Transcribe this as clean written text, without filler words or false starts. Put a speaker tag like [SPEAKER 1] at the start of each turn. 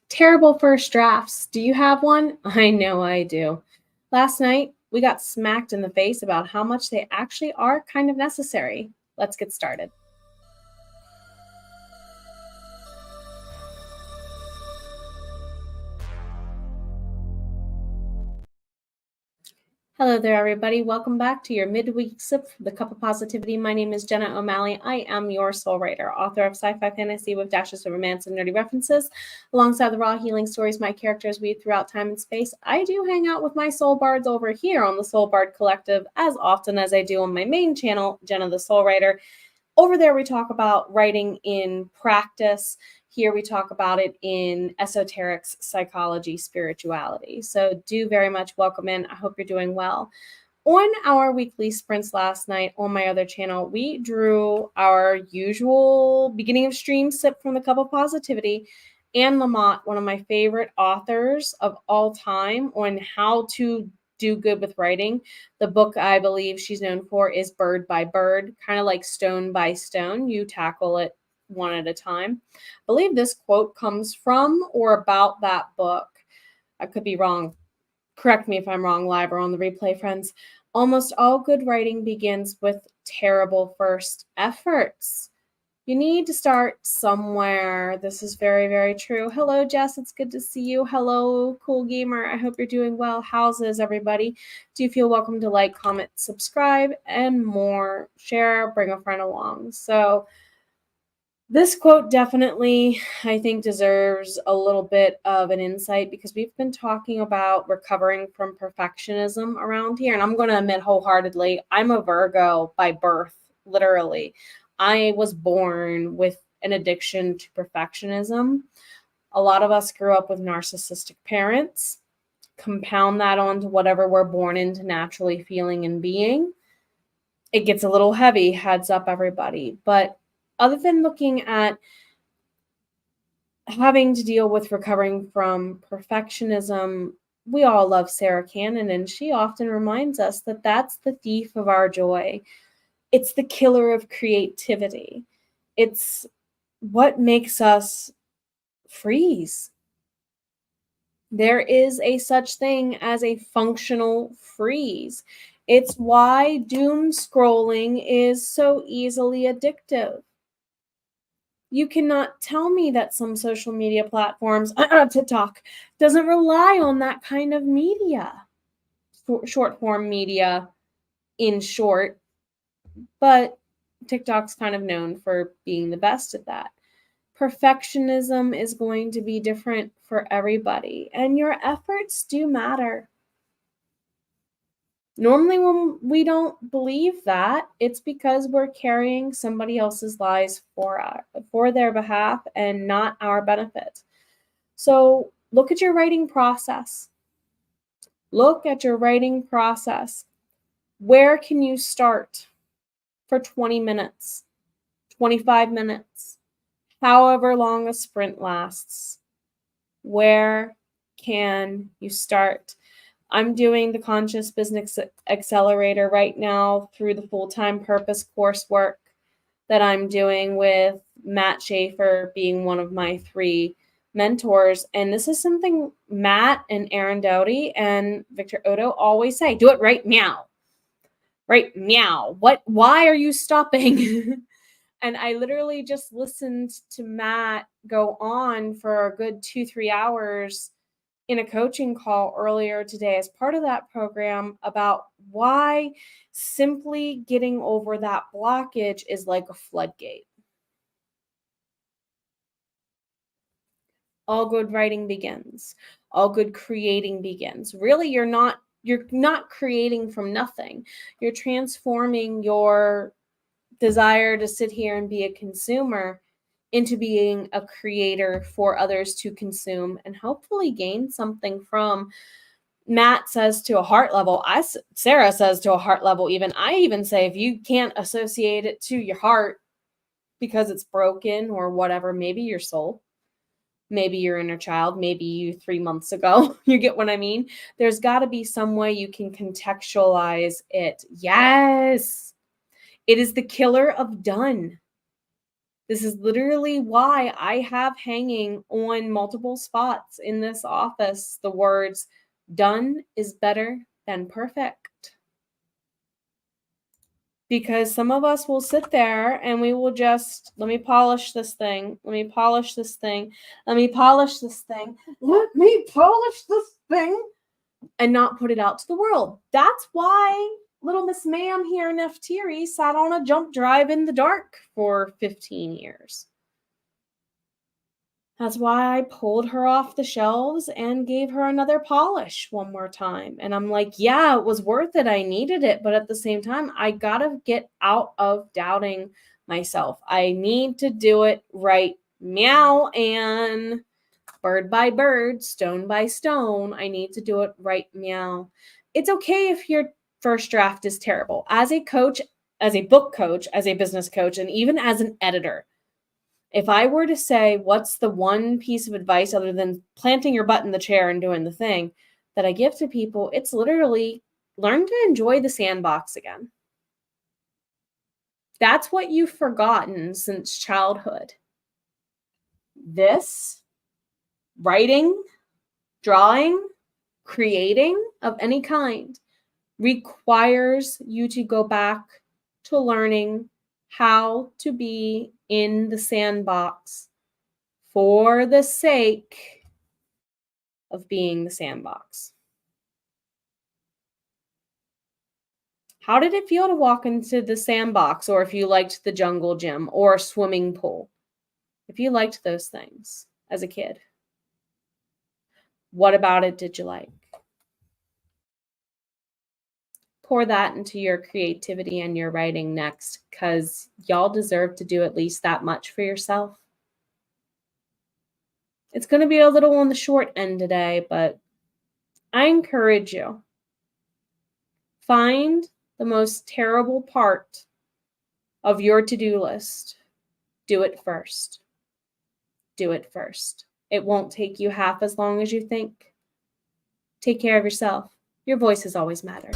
[SPEAKER 1] Terrible first drafts. Do you have one? I know I do. Last night, we got smacked in the face about how much they actually are kind of necessary. Let's get started. Hello there, everybody. Welcome back to your midweek sip for the cup of positivity. My name is Jenna O'Malley. I am your soul writer, author of sci-fi fantasy with dashes of romance and nerdy references. Alongside the raw healing stories my characters weave throughout time and space, I do hang out with my soul bards over here on the Soul Bard Collective as often as I do on my main channel, Jenna the Soul Writer. Over there, we talk about writing in practice. Here we talk about it in esoterics, psychology, spirituality. So do very much welcome in. I hope you're doing well. On our weekly sprints last night on my other channel, we drew our usual beginning of stream sip from the Cup of Positivity. Anne Lamott, one of my favorite authors of all time, on how to do good with writing. The book I believe she's known for is Bird by Bird, kind of like Stone by Stone. You tackle it one at a time. I believe this quote comes from or about that book. I could be wrong. Correct me if I'm wrong, live or on the replay, friends. Almost all good writing begins with terrible first efforts. You need to start somewhere. This is very, very true. Hello, Jess. It's good to see you. Hello, Cool Gamer. I hope you're doing well. How's everybody? Do you feel welcome to like, comment, subscribe, and more? Share, bring a friend along. So this quote definitely, I think, deserves a little bit of an insight because we've been talking about recovering from perfectionism around here. And I'm going to admit wholeheartedly, I'm a Virgo by birth, literally. I was born with an addiction to perfectionism. A lot of us grew up with narcissistic parents. Compound that onto whatever we're born into naturally feeling and being. It gets a little heavy, heads up, everybody. But other than looking at having to deal with recovering from perfectionism, we all love Sarah Cannon, and she often reminds us that that's the thief of our joy. It's the killer of creativity. It's what makes us freeze. There is a such thing as a functional freeze. It's why doom scrolling is so easily addictive. You cannot tell me that some social media platforms, TikTok, doesn't rely on that kind of media, short form media in short, but TikTok's kind of known for being the best at that. Perfectionism is going to be different for everybody, and your efforts do matter. Normally, when we don't believe that, it's because we're carrying somebody else's lies for their behalf and not our benefit. So look at your writing process. Look at your writing process. Where can you start for 20 minutes, 25 minutes, however long a sprint lasts? Where can you start? I'm doing the Conscious Business Accelerator right now through the Full-Time Purpose coursework that I'm doing with Matt Schaefer being one of my 3 mentors. And this is something Matt and Aaron Doughty and Victor Odo always say, do it right meow. Right meow. Why are you stopping? And I literally just listened to Matt go on for a good 2-3 hours in a coaching call earlier today as part of that program about why simply getting over that blockage is like a floodgate. All good writing begins. All good creating begins. Really, you're not creating from nothing. You're transforming your desire to sit here and be a consumer into being a creator for others to consume and hopefully gain something from. Matt says to a heart level. Sarah says to a heart level even. I even say if you can't associate it to your heart because it's broken or whatever, maybe your soul, maybe your inner child, maybe you 3 months ago. You get what I mean? There's got to be some way you can contextualize it. Yes. It is the killer of done. This is literally why I have hanging on multiple spots in this office the words, "Done is better than perfect." Because some of us will sit there and we will just, let me polish this thing. Let me polish this thing. Let me polish this thing. Let me polish this thing. And not put it out to the world. That's why little Miss Ma'am here in Neftiri sat on a jump drive in the dark for 15 years. That's why I pulled her off the shelves and gave her another polish one more time. And I'm like, yeah, it was worth it. I needed it. But at the same time, I got to get out of doubting myself. I need to do it right. Meow. And bird by bird, stone by stone, I need to do it right. Meow. It's okay if your first draft is terrible. As a coach, as a book coach, as a business coach, and even as an editor, if I were to say, what's the one piece of advice other than planting your butt in the chair and doing the thing that I give to people, it's literally learn to enjoy the sandbox again. That's what you've forgotten since childhood. This, writing, drawing, creating of any kind requires you to go back to learning how to be in the sandbox for the sake of being the sandbox. How did it feel to walk into the sandbox, or if you liked the jungle gym or a swimming pool? If you liked those things as a kid, what about it did you like? Pour that into your creativity and your writing next, because y'all deserve to do at least that much for yourself. It's going to be a little on the short end today, but I encourage you. Find the most terrible part of your to-do list. Do it first. Do it first. It won't take you half as long as you think. Take care of yourself. Your voice has always mattered.